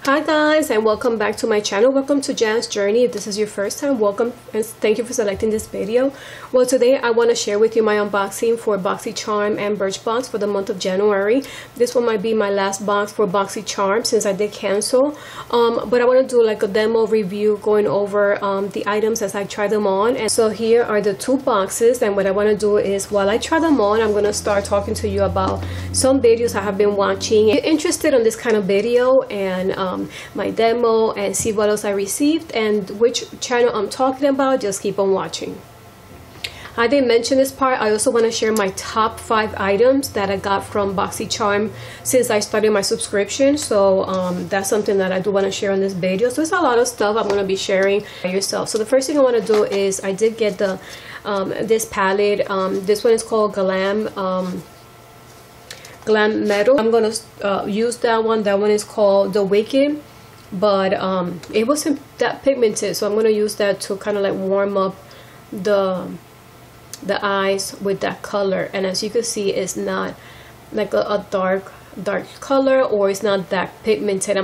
Hi guys, and welcome back to my channel. Welcome to Jan's Journey. If this is your first time, welcome and thank you for selecting this video. Well, today I want to share with you my unboxing for Boxycharm and Birchbox for the month of January. This one might be my last box for Boxycharm since I did cancel, but I want to do like a demo review going over the items as I try them on. And so here are the two boxes, and what I want to do is while I try them on, I'm going to start talking to you about some videos I have been watching. If you're interested in this kind of video and my demo and see what else I received and which channel I'm talking about, just keep on watching. I didn't mention this part. I also want to share my top 5 items that I got from Boxycharm since I started my subscription. So that's something that I do want to share in this video. So there's a lot of stuff I'm going to be sharing by yourself. So the first thing I want to do is I did get the this palette. This one is called Glam Metal. I'm gonna use that one. That one is called The Wicked, but it wasn't that pigmented, so I'm gonna use that to kind of like warm up the eyes with that color. And as you can see, it's not like a dark color, or it's not that pigmented.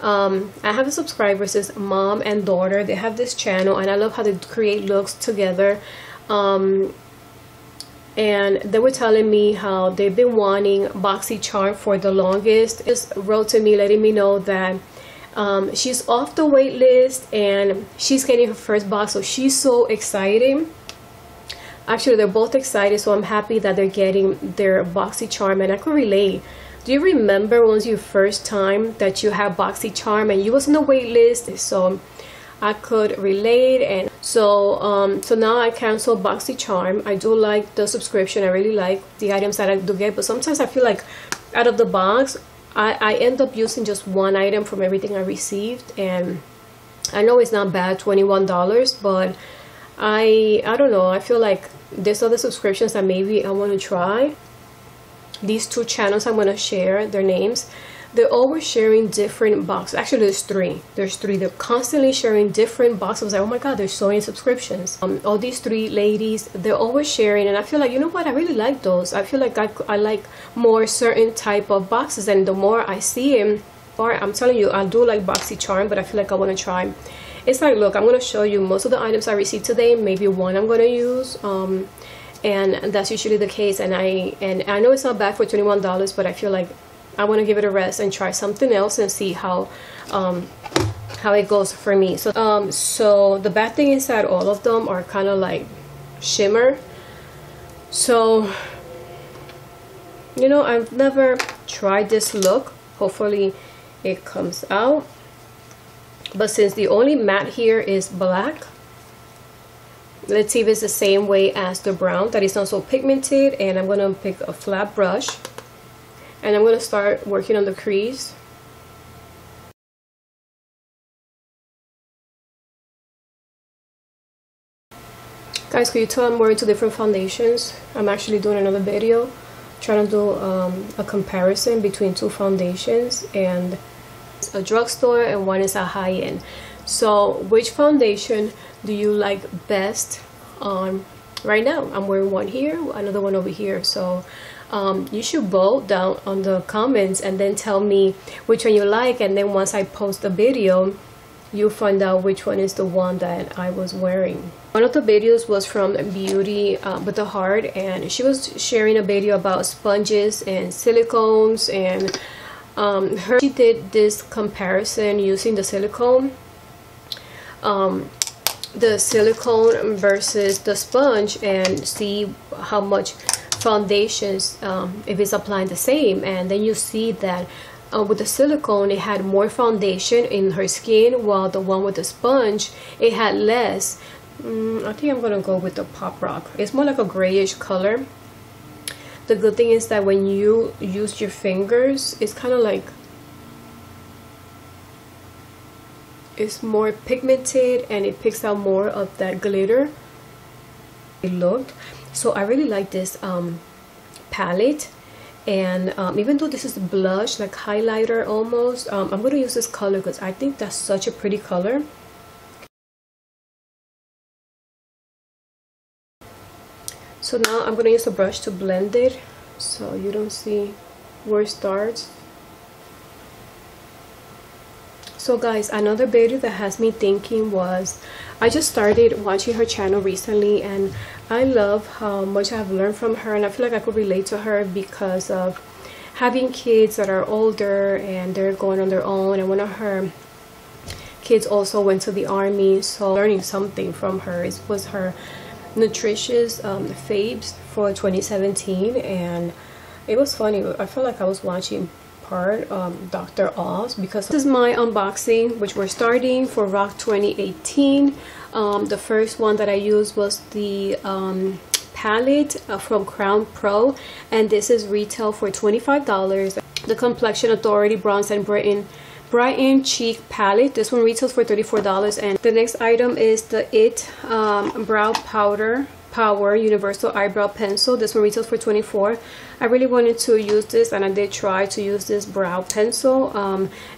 I have a subscribers, it's mom and daughter. They have this channel and I love how they create looks together. And they were telling me how they've been wanting Boxycharm for the longest. Just wrote to me letting me know that she's off the wait list and she's getting her first box, so she's so excited. Actually, they're both excited, so I'm happy that they're getting their Boxycharm, and I could relate. Do you remember when was your first time that you had Boxycharm and you was on the wait list? So I could relate. And so now I canceled Boxycharm. I do like the subscription. I really like the items that I do get, but sometimes I feel like out of the box I end up using just one item from everything I received. And I know it's not bad, $21, but I don't know, I feel like there's other subscriptions that maybe I want to try. These two channels I'm going to share their names. They're always sharing different boxes. Actually, there's three. They're constantly sharing different boxes. I was like, oh my god, there's so many subscriptions. All these 3 ladies, they're always sharing, and I feel like, you know what, I really like those. I feel like I like more certain type of boxes, and the more I see them, I'm telling you, I do like Boxycharm, but I feel like I want to try. It's like, look, I'm going to show you most of the items I received today. Maybe one I'm going to use, and that's usually the case. And I know it's not bad for $21, but I feel like I want to give it a rest and try something else and see how it goes for me. So the bad thing is that all of them are kind of like shimmer. So, you know, I've never tried this look. Hopefully it comes out. But since the only matte here is black, let's see if it's the same way as the brown, that is not so pigmented. And I'm going to pick a flat brush and I'm going to start working on the crease. Guys, could you tell I'm wearing 2 different foundations? I'm actually doing another video trying to do a comparison between 2 foundations, and a drugstore and one is a high-end. So which foundation do you like best on right now? I'm wearing one here, another one over here. So you should vote down on the comments and then tell me which one you like, and then once I post the video you'll find out which one is the one that I was wearing. One of the videos was from Beauty with the Heart, and she was sharing a video about sponges and silicones, and she did this comparison using the silicone versus the sponge, and see how much foundations if it's applying the same. And then you see that with the silicone it had more foundation in her skin, while the one with the sponge it had less. I think I'm gonna go with the Pop Rock. It's more like a grayish color. The good thing is that when you use your fingers, it's kind of like it's more pigmented and it picks out more of that glitter. It looked so I really like this palette. And even though this is blush, like highlighter almost, I'm going to use this color because I think that's such a pretty color. So now I'm going to use a brush to blend it so you don't see where it starts. So guys, another beauty that has me thinking was, I just started watching her channel recently, and I love how much I've learned from her, and I feel like I could relate to her because of having kids that are older and they're going on their own, and one of her kids also went to the army, so learning something from her was her nutritious faves for 2017. And it was funny. I felt like I was watching part Dr. Oz, because this is my unboxing, which we're starting for Rock 2018. The first one that I used was the palette from Crown Pro, and this is retail for $25. The Complexion Authority Bronze and Brighten Cheek palette. This one retails for $34. And the next item is the Brow Power Universal Eyebrow Pencil. This one retails for $24. I really wanted to use this, and I did try to use this brow pencil.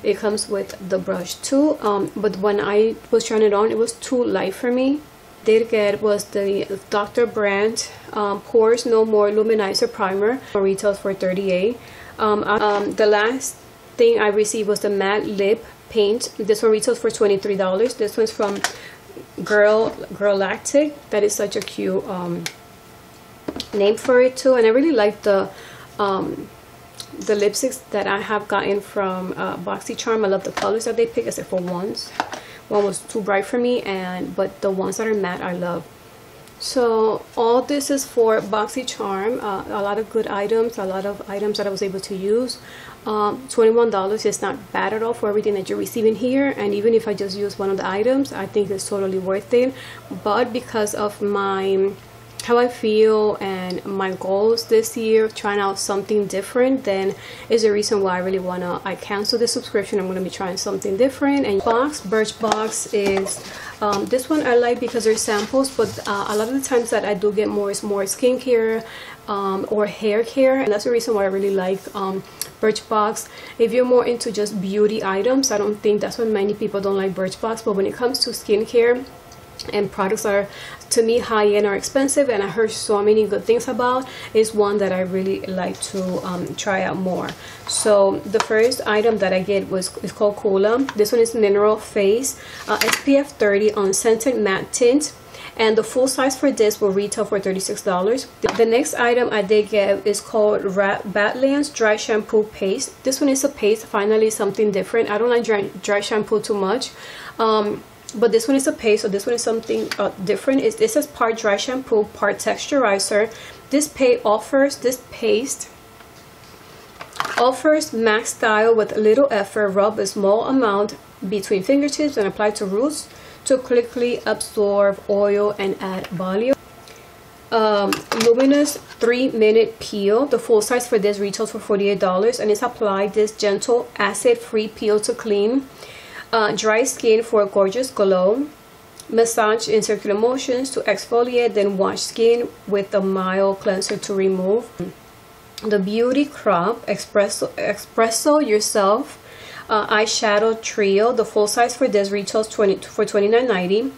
It comes with the brush too, but when I was trying it on, it was too light for me. Did get was the Dr. Brandt Pores No More Luminizer Primer. It retails for $38. The last thing I received was the matte lip paint. This one retails for $23. This one's from Girlactic. That is such a cute name for it too, and I really like the lipsticks that I have gotten from Boxycharm. I love the colors that they pick, except for one was too bright for me, but the ones that are matte I love. So all this is for Boxycharm. A lot of good items, a lot of items that I was able to use. $21 is not bad at all for everything that you're receiving here, and even if I just use one of the items, I think it's totally worth it. But because of how I feel and my goals this year, trying out something different, then is the reason why I cancel the subscription. I'm going to be trying something different. And Birchbox is this one I like because there's samples, but a lot of the times that I do get more is more skincare or hair care, and that's the reason why I really like Birchbox. If you're more into just beauty items, I don't think that's what many people don't like Birchbox, but when it comes to skincare and products are, to me, high-end or expensive, and I heard so many good things about, is one that I really like to try out more. So the first item that I get is called Collab. This one is Mineral Face SPF 30 Unscented Matte Tint, and the full size for this will retail for $36. The next item I did get is called Badlands Dry Shampoo Paste. This one is a paste, finally something different. I don't like dry shampoo too much, but this one is a paste, so this one is something different. This is part dry shampoo, part texturizer. This paste offers max style with little effort. Rub a small amount between fingertips and apply to roots to quickly absorb oil and add volume. Luminous 3-minute peel. The full size for this retails for $48, and it's applied this gentle acid-free peel to clean dry skin for a gorgeous glow. Massage in circular motions to exfoliate, then wash skin with a mild cleanser to remove. The Beauty Crop Espresso Yourself eyeshadow trio. The full size for this retails for $29.90,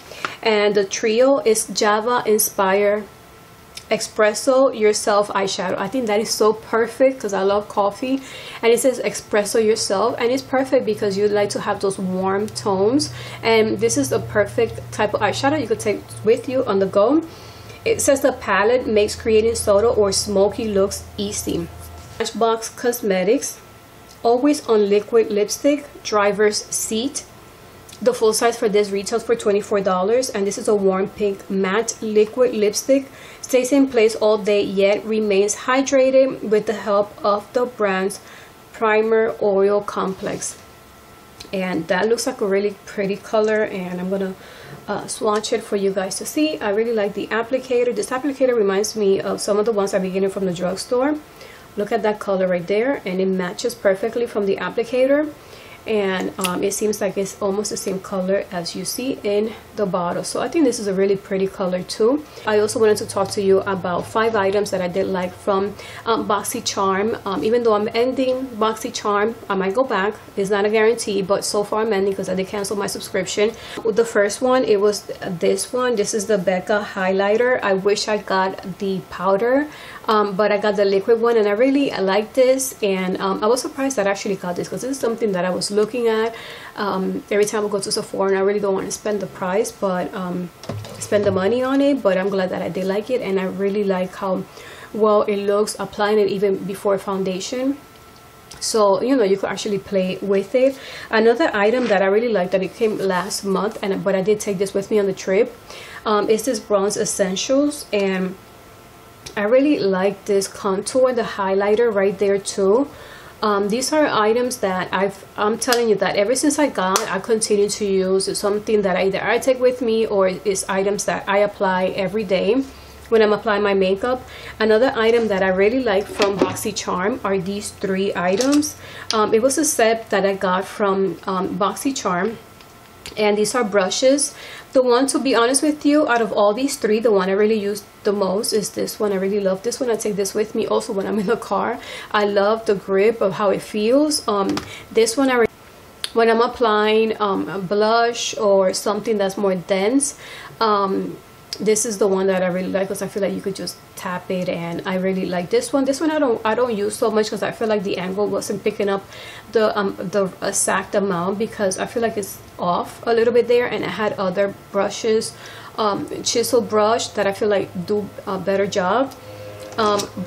and the trio is Java inspired Espresso Yourself eyeshadow. I think that is so perfect because I love coffee, and it says Espresso Yourself, and it's perfect because you like to have those warm tones, and this is the perfect type of eyeshadow you could take with you on the go. It says the palette makes creating subtle or smoky looks easy. Matchbox Cosmetics Always On Liquid Lipstick Driver's Seat. The full size for this retails for $24, and this is a warm pink matte liquid lipstick. Stays in place all day yet remains hydrated with the help of the brand's primer oil complex. And that looks like a really pretty color, and I'm gonna swatch it for you guys to see. I really like the applicator. This applicator reminds me of some of the ones I've been getting from the drugstore. Look at that color right there, and it matches perfectly from the applicator. And it seems like it's almost the same color as you see in the bottle. So I think this is a really pretty color too. I also wanted to talk to you about 5 items that I did like from Boxycharm. Even though I'm ending Boxycharm, I might go back. It's not a guarantee, but so far I'm ending because I did cancel my subscription. The first one, it was this one. This is the Becca Highlighter. I wish I got the powder but I got the liquid one and I really like this. And I was surprised that I actually got this because this is something that I was looking at every time I go to Sephora, and I really don't want to spend the price, but spend the money on it. But I'm glad that I did like it, and I really like how well it looks applying it even before foundation. So you know, you could actually play with it. Another item that I really like that it came last month, but I did take this with me on the trip, is this Bronze Essentials. And I really like this contour, the highlighter right there too. These are items that I'm telling you that ever since I continue to use. It's something that either I take with me, or it's items that I apply every day when I'm applying my makeup. Another item that I really like from Boxycharm are these 3 items. It was a set that I got from Boxycharm, and these are brushes. The one, to be honest with you, out of all these 3, the one I really use the most is this one. I really love this one. I take this with me also when I'm in the car. I love the grip of how it feels. This one when I'm applying a blush or something that's more dense, this is the one that I really like, because I feel like you could just tap it, and I really like this one. This one I don't use so much because I feel like the angle wasn't picking up the exact amount, because I feel like it's off a little bit there. And I had other brushes, chisel brush, that I feel like do a better job.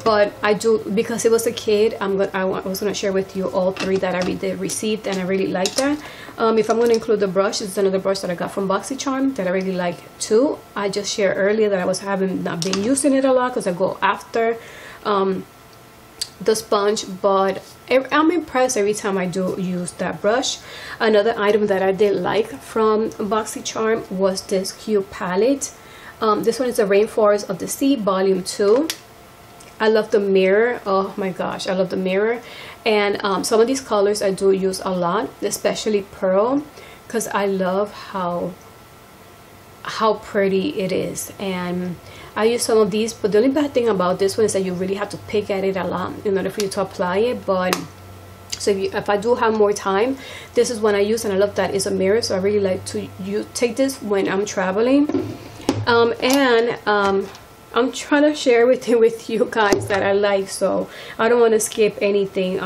But I do, because it was a kit, I was going to share with you all 3 that I did received, and I really like that. If I'm going to include the brush, it's another brush that I got from Boxycharm that I really like too. I just shared earlier that I not been using it a lot because I go after the sponge, but I'm impressed every time I do use that brush. Another item that I did like from Boxycharm was this cute palette. This one is the Rainforest of the Sea Volume 2. I love the mirror. Oh my gosh, I love the mirror. And some of these colors I do use a lot, especially pearl, because I love how pretty it is. And I use some of these, but the only bad thing about this one is that you really have to pick at it a lot in order for you to apply it. But so if I do have more time, this is one I use, and I love that it's a mirror. So I really like to take this when I'm traveling. I'm trying to share with you guys that I like, so I don't want to skip anything.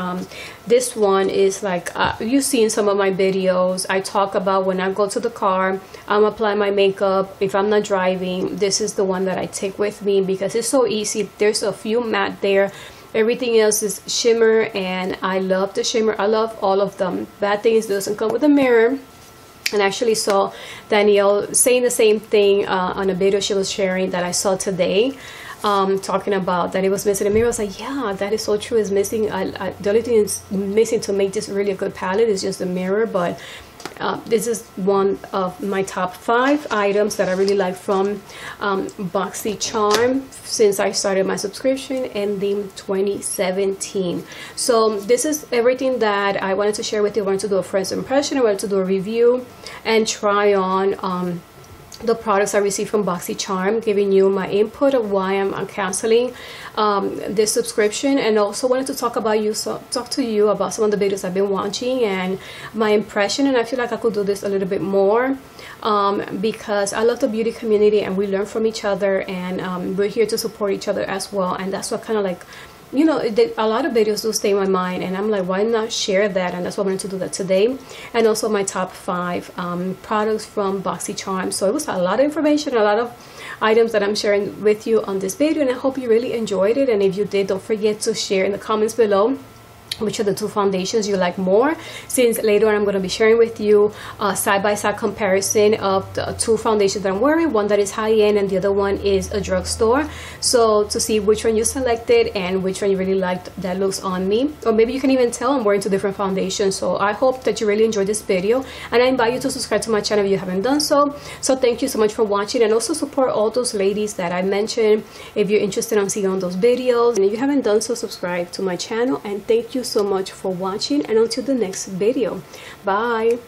This one is like, you've seen some of my videos. I talk about when I go to the car, I'm applying my makeup. If I'm not driving, this is the one that I take with me because it's so easy. There's a few matte there. Everything else is shimmer, and I love the shimmer. I love all of them. Bad thing is it doesn't come with a mirror. And I actually saw Danielle saying the same thing on a video she was sharing that I saw today, talking about that it was missing a mirror. I was like, yeah, that is so true. It's missing. The only thing is missing to make this really a good palette is just the mirror. But this is one of my top 5 items that I really like from Boxycharm since I started my subscription ending 2017. So this is everything that I wanted to share with you. I wanted to do a first impression. I wanted to do a review and try on the products I received from Boxycharm, giving you my input of why I'm canceling this subscription, and also wanted to talk to you about some of the videos I've been watching and my impression. And I feel like I could do this a little bit more because I love the beauty community and we learn from each other, and we're here to support each other as well. And that's what kind of like, you know, a lot of videos do stay in my mind, and I'm like, why not share that? And that's why I wanted to do that today. And also my top 5 products from Boxycharm. So it was a lot of information, a lot of items that I'm sharing with you on this video, and I hope you really enjoyed it. And if you did, don't forget to share in the comments below which are the 2 foundations you like more, since later on I'm going to be sharing with you a side-by-side comparison of the 2 foundations that I'm wearing, one that is high-end and the other one is a drugstore. So to see which one you selected and which one you really liked that looks on me, or maybe you can even tell I'm wearing 2 different foundations. So I hope that you really enjoyed this video, and I invite you to subscribe to my channel if you haven't done so. So thank you so much for watching, and also support all those ladies that I mentioned if you're interested in seeing those videos. And if you haven't done so, subscribe to my channel, and thank you so much for watching, and until the next video, bye.